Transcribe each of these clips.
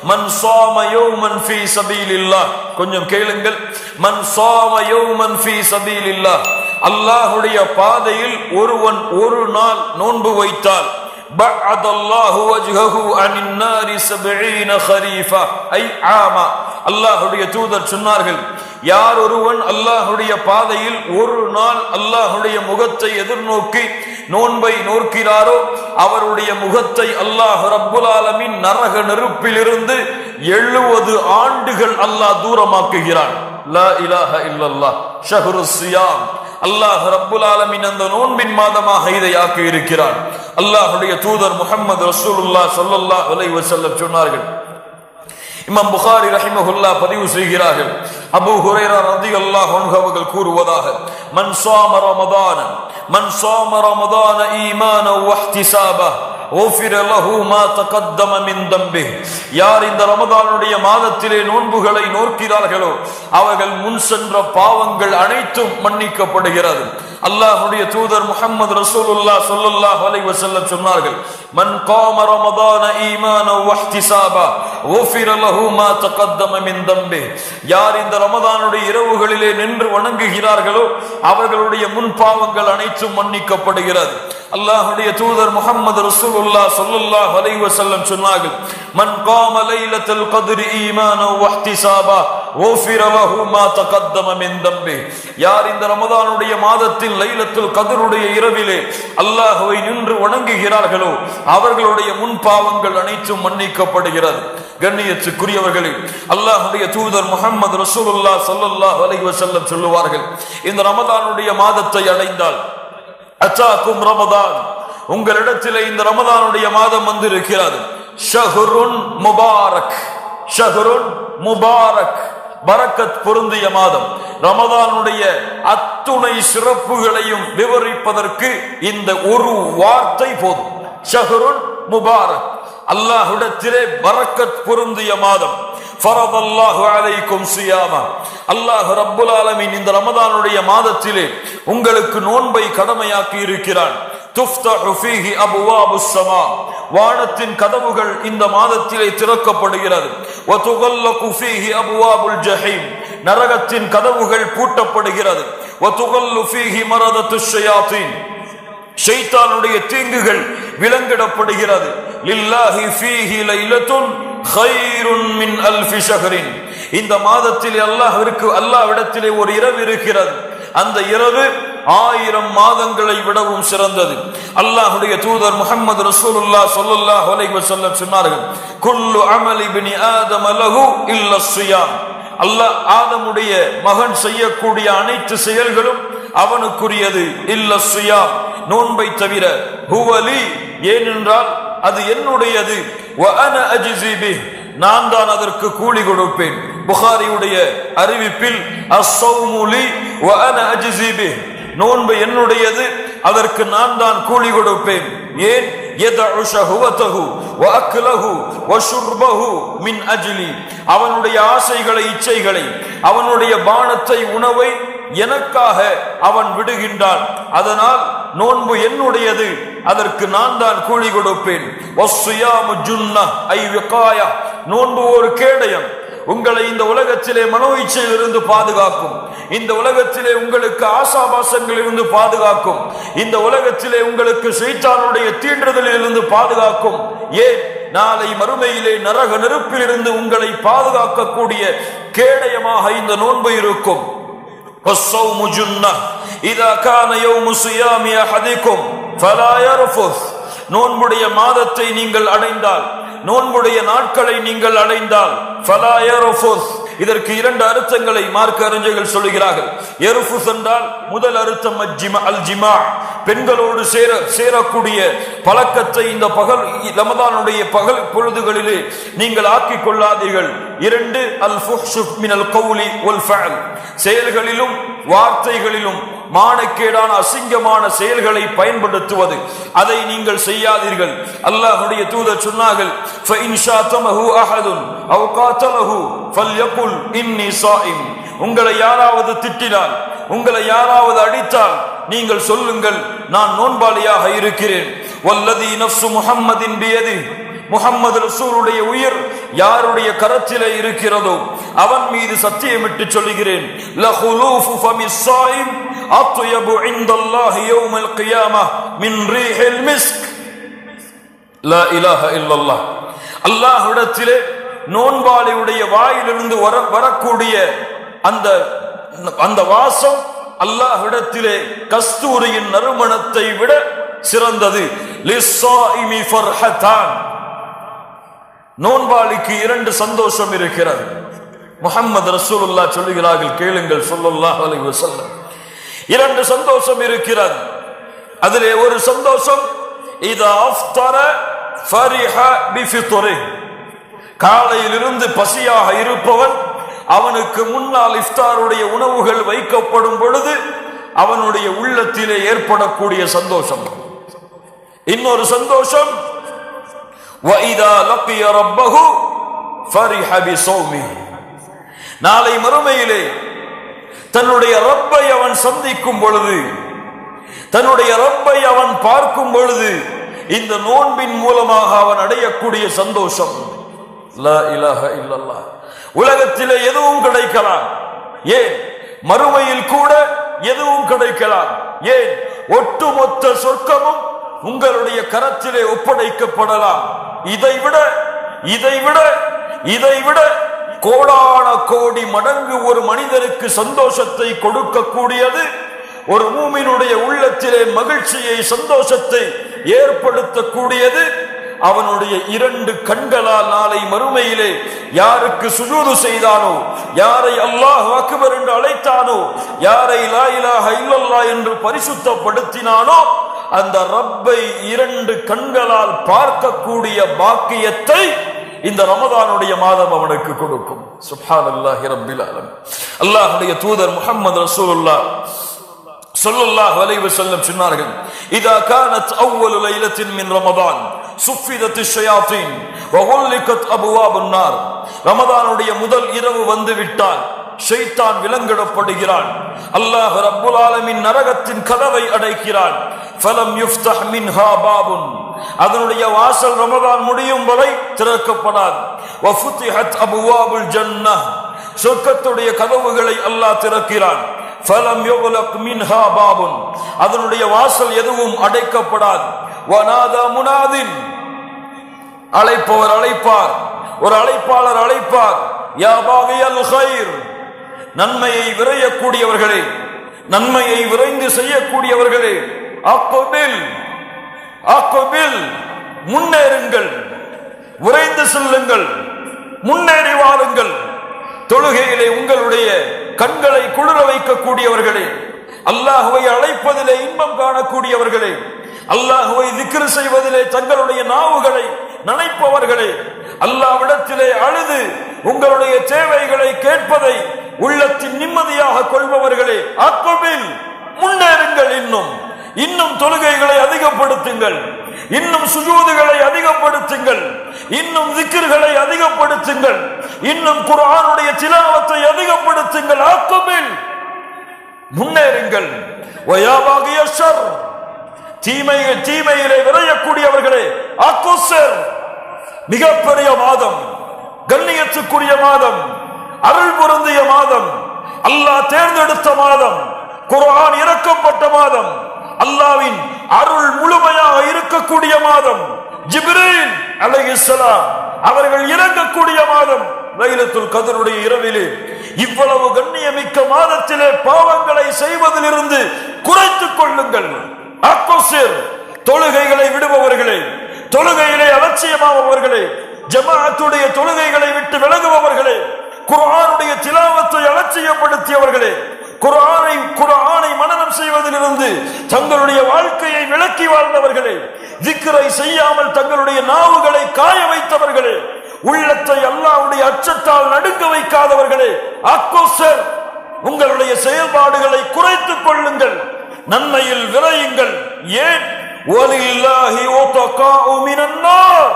மன் ஸாம யௌமன் ஃபீ ஸபீலில்லாஹ், கொஞ்சம் கேளுங்கள். மன் ஸாம யௌமன் ஃபீ ஸபீலில்லாஹ், அல்லாஹ்வுடைய பாதையில் ஒருவன் ஒரு நாள் நோன்பு வைத்தால் பஅதல்லாஹு வஜ்ஹஹு அனின் நாரி 70 خريفا ஐ ஆமா. அல்லாஹ்வுடைய தூதர் சொன்னார்கள், யார் ஒருவன் அல்லாஹ்வுடைய பாதையில் ஒரு நாள் அல்லாஹ்வுடைய முகத்தை எதிர்நோக்கி நோன்பை நோக்கிறாரோ அவருடைய முகத்தை அல்லாஹ் ரப்புல் ஆலமீன் நரக நெருப்பிலிருந்து 70 ஆண்டுகள் அல்லாஹ் தூரமாக்குகிறான். லா இலாஹ இல்லல்லாஹ். ஷஹ்ருஸ் ஸியாம், அல்லாஹ் ரப்புல் ஆலமீன் அந்த நோன்பின் மாதமாக இதை ஆக்கி இருக்கிறான். அல்லாஹ்வுடைய தூதர் முஹம்மது ரசூலுல்லாஹ் ஸல்லல்லாஹு அலைஹி வஸல்லம் சொன்னார்கள். இமாம் புகாரி ரஹிமஹுல்லாஹ் பதிவு செய்கிறார்கள், அபூ ஹுரைரா ரலியல்லாஹு அன்ஹு அவர்கள் கூறுவதாக, மன் ஸாம ரமதான ஈமானன் வஹ்திஸாபா غفر له ما تقدم من ذنبه. யார் இந்த ரமதானுடைய மாதத்திலே நோன்புகளை நோக்கிறார்களோ அவர்கள் முன் சென்ற பாவங்கள் அனைத்தும் மன்னிக்கப்படுகிறது. அல்லாஹ்வுடைய தூதர் முஹம்மது ரசூலுல்லாஹ் ஸல்லல்லாஹு அலைஹி வஸல்லம் சொன்னார்கள், மன் காம ரமதான ஈமானன் வஹ்திஸாபா غفر له ما تقدم من ذنبه. யார் இந்த ரமதானுடைய இரவுகளிலே நின்று வணங்குகிறார்களோ அவர்களுடைய முன் பாவங்கள் அனைத்தும் மன்னிக்கப்படுகிறது. அல்லாஹ்வுடைய தூதர் முஹம்மது ரசூலுல்லாஹ் ஸல்லல்லாஹு அலைஹி வஸல்லம் சொன்னார்கள், மன் காம லைலத்துல் கத்ரி ஈமானன் வஹ்திஸாபா غفر له ما تقدم من ذنبه. யார் இந்த ரமதானுடைய மாதத்தில் லைலத்துல் கத்ருடைய இரவிலே அல்லாஹ்வை நின்று வணங்குகிறார்களோ அவர்களுடைய முன் பாவங்கள் அனைத்தும் மன்னிக்கப்படுகிறது. கண்ணியத்துக்குரியவர்களே, அல்லாஹ்வுடைய தூதர் முஹம்மது ரசூலுல்லாஹ் ஸல்லல்லாஹு அலைஹி வஸல்லம் சொல்லுவார்கள், இந்த ரமதானுடைய மாதத்தை அடைந்தால் அத்தாக்கும் ரமதான், உங்களிடத்திலே இந்த ரமதானுடைய மாதம் வந்திருக்கிறது. ஷஹ்ருன் முபாரக், ஷஹ்ருன் முபாரக், பரக்கத் பொருந்திய மாதம். ரமதானுடைய அத்துணை சிறப்புகளையும் விவரிப்பதற்கு இந்த ஒரு வார்த்தை போதும். ஷஹ்ருன் முபாரக், அல்லாஹ்விடத்திலே பரக்கத் பொருந்திய மாதம். ஃபரதல்லாஹு அலைக்கும் ஸியாமா, அல்லாஹ் ரப்புல் ஆலமீன் இந்த ரமதானுடைய மாதத்திலே உங்களுக்கு நோன்பை கடமையாக்கி இருக்கிறான். துஃப்தஹு ஃபீஹி அப்வாபுஸ் ஸமா, வானத்தின் கதவுகள் இந்த மாதத்திலே திறக்கப்படுகிறது. வ துகல்லகு ஃபீஹி அப்வாபுல் ஜஹீம், நரகத்தின் கதவுகள் பூட்டப்படுகிறது. வ துகல்லு ஃபீஹி மரதத்துஷ் ஷயாத்தீன், ஷைத்தானுடைய தீங்குகள் விலங்கிடப்படுகிறது. லில்லாஹி ஃபீஹி லைலத்துன் கைருன் மின் அல்ஃபி ஷஹ்ரின், இந்த மாதத்திலே அல்லாஹ்விடத்திலே ஒரு இரவு இருக்கிறது. அந்த இரவு 1000 மாதங்களை விடவும் சிறந்தது. அல்லாஹ்வுடைய தூதர் முஹம்மது ரசூலுல்லாஹ் ஸல்லல்லாஹு அலைஹி வஸல்லம் சொன்னார்கள், குல்லு அமலி இப்னி ஆதம லஹு இல்லா ஸியாம், அல்லாஹ் ஆதமுடைய மகன் செய்யக்கூடிய அனைத்து செயல்களும் அவனுக்குரியது. இல்லா ஸியாம், நோன்பை தவிர. ஹுவலி, ஏனென்றால் அது என்னுடையது. வ அன அஜ்ஸி பிஹ், நான் தான் அதற்கு கூலி கொடுப்பேன். புகாரியுடைய அறிவிப்பில் அஸ்ஸௌமு லி வ அன அஜ்ஸி பிஹ், நோன்பு என்னுடையது, அதற்கு நான் தான் கூலி கொடுப்பேன். ஏன்? யதஉ ஷஹவதஹு வ அக்லஹு வ ஷுர்பஹு மின் அஜ்லி, அவனுடைய ஆசைகளை இச்சைகளை அவனுடைய பானத்தை உணவை எனக்காக அவன் விடுகின்றான். அதனால் நோன்பு என்னுடையது, அதற்கு நான் தான் கூலி கொடுப்பேன். வஸ்ஸியாமு ஜுன்னஹ் ஐ விகாயா, நோன்பு ஒரு கேடயம், உங்களை இந்த உலகத்திலே மனோ இச்சையிலிருந்து பாதுகாக்கும். இந்த உலகத்திலே உங்களுக்கு ஆசாபாசங்களிலிருந்து பாதுகாக்கும். இந்த உலகத்திலே உங்களுக்கு ஷைத்தானுடைய தீண்டுதலிலிருந்து பாதுகாக்கும். ஏன்? நாளை மறுமையிலே நரக நெருப்பிலிருந்து உங்களை பாதுகாக்கக்கூடிய கேடயமாக இந்த நோன்பு இருக்கும். والصوم جنة إذا كان يوم صيام أحدكم فلا يرفث, நோன்புடைய மாதத்தை நீங்கள் அடைந்தால், நோன்புடைய நாட்களை நீங்கள் அடைந்தால், ஃபலா யர்ஃபுஸ், இதற்கு 2 அர்த்தங்களை மார்க்க அறிஞர்கள் சொல்கிறார்கள். யர்ஃபுஸ் என்றால் முதல் அர்த்தம் அல் ஜிமா, பெண்களோடு சேரக்கூடிய பழக்கத்தை இந்த ரமதானுடைய பகல் பொழுதுகளிலே நீங்கள் ஆக்கிக் கொள்ளாதீர்கள். 2 அல் ஃபுஹ்ஷு மினல் கௌலி வல் ஃபஅல், செயல்களிலும் வார்த்தைகளிலும் மானக்கேடான அசிங்கமான செயல்களை பயன்படுத்துவது, அதை நீங்கள் செய்யாதீர்கள். அல்லாஹ்வுடைய தூதர் சொன்னார்கள், ஃபஇன் ஷாதமஹு அஹதுன் அவ் காதலஹு ஃபல்யகுல் இன்னி ஸாயிம், உங்களை யாராவது திட்டினால், உங்களை யாராவது அடித்தால் நீங்கள் சொல்லுங்கள், நான் நோன்பாளியாக இருக்கிறேன். வல்லதி நஃப்சு முஹம்மதின் பியதி, முஹம்மது ரசூலுடைய உயிர் யாருடைய கரத்திலே இருக்கிறதோ அவன் மீது சத்தியமிட்டு சொல்லுகிறேன், லஹுலூஃபு ஃபமிஸ் ஸாயிம் அத்யபு இன்தல்லாஹி யௌமல் கியாமஹ் மின் ரீஹில் மிஸ்க். லா இலாஹ இல்லல்லாஹ். அல்லாஹ்விடத்திலே நோன்பாளியுடைய வாயிலிருந்து வரக்கூடிய அந்த வாசம் அல்லாஹ்விடத்திலே கஸ்தூரியின் நறுமணத்தை விட சிறந்தது. லிஸ்ஸாயிமி ஃபர்ஹதான். நோன்பாளிக்கு 2 சந்தோஷம் இருக்கிறது. முஹம்மது ரசூலுல்லாஹ் சொல்லுகிறார்கள், கேளுங்கள் ஸல்லல்லாஹு அலைஹி வஸல்லம். 2 சந்தோஷம் இருக்கிறது. அதிலே ஒரு சந்தோஷம், இதா அஃப்தர ஃபரிஹ பிஃபித்ரிஹ். காலையிலிருந்து பசியாக இருப்பவன் அவனுக்கு முன்னால் இஃப்தாருடைய உணவுகள் வைக்கப்படும் பொழுது அவனுடைய உள்ளத்திலே ஏற்படக்கூடிய சந்தோஷம். இன்னொரு சந்தோஷம், வஇதா லக்கிய ரப்பஹு ஃபரிஹ பிஸௌமிஹ். நாளை மறுமையிலே தன்னுடைய ரப்பை அவன் சந்திக்கும் பொழுது, தன்னுடைய ரப்பை அவன் பார்க்கும் பொழுது இந்த நோன்பின் மூலமாக அவன் அடையக்கூடிய சந்தோஷம். லா இலாஹ இல்லல்லாஹ். உலகத்திலே எதுவும் கிடைக்கலாம், ஏன் மறுமையில் கூட எதுவும் கிடைக்கலாம், ஏன் ஒட்டுமொத்த சொர்க்கமும் உங்களுடைய கரத்திலே ஒப்படைக்கப்படலாம். இதைவிட கோடான கோடி மடங்கு ஒரு மனிதனுக்கு சந்தோஷத்தை கொடுக்கக்கூடியது, ஒரு மூமினுடைய உள்ளத்திலே மகிழ்ச்சியை சந்தோஷத்தை ஏற்படுத்தக்கூடியது அவனுடைய 2 கண்களால் நாளை மறுமையிலே யாருக்கு சுஜூது செய்தானோ, யாரை அல்லாஹ் அக்பர் என்று அழைத்தானோ, யாரை லா இலாஹ இல்லல்லாஹ் என்று பரிசுத்தப்படுத்தினானோ அந்த ரப்பை 2 கண்களால் பார்க்கக்கூடிய பாக்கியத்தை இந்த ரமதானுடைய மாதம் அவனுக்கு கொடுக்கும். சுப்ஹானல்லாஹி ரப்பில் ஆலமீன். அல்லாஹ்வுடைய தூதர் முஹம்மது ரசூலுல்லாஹ் ஸல்லல்லாஹு அலைஹி வஸல்லம் சொன்னார்கள், இதா கானத் அவ்வலு லைலத்தின் மின் ரமதான் சுஃபிதத் ஷயாத்தீன் வ உல்லிகத் அபுவாபுன் நார். ரமதானுடைய முதல் இரவு வந்து விட்டால் ஷைத்தான் விலங்கிடப்படுகிறான். அல்லாஹ் ரப்புல் ஆலமீன் நரகத்தின் கதவை அடைக்கிறான். ஃபலம் யுஃப்தஹ் மின்ஹா பாபுன். அதனுடைய வாசல் ரமதான் முடியும் வரை திறக்கப்படாது. வ ஃபுதிஹத் அபுவாபுல் ஜன்னஹ். சொர்க்கத்துடைய கதவுகளை அல்லாஹ் திறக்கிறான். ஃபலம் யுக்லக் மின்ஹா பாபுன். அதனுடைய வாசல் எதுவும் அடைக்கப்படாது. வநாதா முனாதின். அழைப்பவர் அழைப்பார், ஒரு அழைப்பாளர் அழைப்பார், யா பாகியல் கைர். நன்மையை விரையக்கூடியவர்களே, நன்மையை விரைந்து செய்யக்கூடியவர்களே, அக்பில் அக்பில், முன்னேறுங்கள், விரைந்து செல்லுங்கள், முன்னேறி வாருங்கள். தொழுகையிலே உங்களுடைய கண்களை குளிர வைக்கக்கூடியவர்களே, அல்லாஹுவை அழைப்பதிலே இன்பம் காணக்கூடியவர்களே, அல்லாஹுவை திக்ர் செய்வதிலே தங்களுடைய நாவுகளை நினைப்பவர்களே, அல்லாஹ்விடத்திலே அழுது உங்களுடைய தேவைகளை கேட்பதை உள்ளத்தின் நிம்மதியாக கொள்பவர்களே, அக்பில், முன்னேறுங்கள். இன்னும் தொழுகைகளை அதிகப்படுத்துங்கள், இன்னும் சுஜூதுகளை அதிகப்படுத்துங்கள், இன்னும் திக்ர்களை அதிகப்படுத்துங்கள், இன்னும் குர்ஆனுடைய திலாவத்தை அதிகப்படுத்துங்கள். அக்பில், முன்னேறுங்கள். வயா பாகிய ஷர், தீமையிலே விரையக்கூடியவர்களே, அக்குஸர், மிகப்பெரிய மாதம், கண்ணியத்துக்குரிய மாதம், அருள் பொருந்திய மாதம், அல்லாஹ் தேர்ந்தெடுத்த மாதம், குர்ஆன் இறக்கப்பட்ட மாதம், அல்லாஹ்வின் அருள் முழுமையாக இருக்கக்கூடிய மாதம், ஜிப்ரீல் அலைஹிஸ்ஸலாம் அவர்கள் இறங்கக்கூடிய மாதம், லைலத்துல் கத்ருடைய இரவிலே. இவ்வளவு கண்ணியமிக்க மாதத்திலே பாவங்களை செய்வதிலிருந்து குறைத்துக் கொள்ளுங்கள். அக்குஸர், தொழுகைகளை விடுபவர்களே, தொழுகையிலே அலட்சியமானவர்களே, ஜமாஅத்துடைய தொழுகைகளை விட்டு விலகுபவர்களே, குர்ஆனுடைய திலாவத்தை அலட்சியப்படுத்தியவர்களே, குர்ஆனை மனனம் செய்வதிலிருந்து தங்களுடைய வாழ்க்கையை விலக்கி வாழ்ந்தவர்களே, திக்ரை செய்யாமல் தங்களுடைய நாவுகளை காய வைத்தவர்களே, உள்ளத்தை அல்லாஹ்வுடைய அச்சத்தால் நடுங்க வைக்காதவர்களே, அக்குஸர், உங்களுடைய செயல்பாடுகளை குறைத்துக் கொள்ளுங்கள், நன்மையில் விரையுங்கள். ஏன்? வலில்லாஹி உத்தகாஉ மினன் நார்.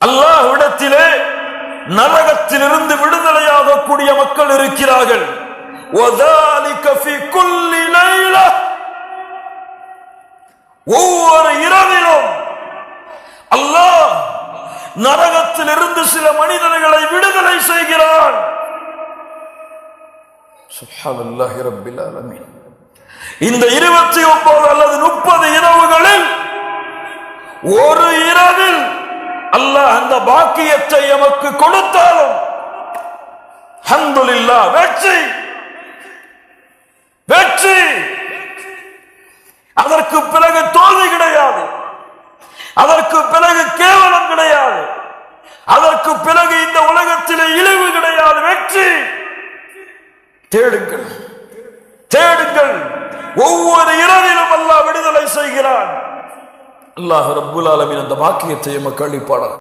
அல்லாஹ்விடத்திலே நரகத்திலிருந்து விடுதலையாகக்கூடிய மக்கள் இருக்கிறார்கள். வதாலிக ஃபீ குல்லி லைலா. ஒவ்வொரு இரவிலும் அல்லாஹ் நரகத்தில் இருந்து சில மனிதர்களை விடுதலை செய்கிறான். சுப்ஹானல்லாஹி ரப்பில் ஆலமீன். இந்த 29 அல்லது 30 இரவுகளில் ஒரு இரவில் அல்லாஹ் அந்த பாக்கியத்தை எமக்கு கொடுத்தாலும் அல்ஹம்துலில்லாஹ், வெற்றி வெற்றி. அதற்கு பிறகு தோல்வி கிடையாது, அதற்கு பிறகு கேவலம் கிடையாது, அதற்கு பிறகு இந்த உலகத்திலே இழிவு கிடையாது. வெற்றி. தேடுங்கள், தேடுங்கள். ஒவ்வொரு இரவிலும் அல்லாஹ் விடுதலை செய்கிறான். அல்லாஹ் ரப்புல் ஆலமீன் அந்த பாக்கியத்தை எமக்கு அளிப்பானாக.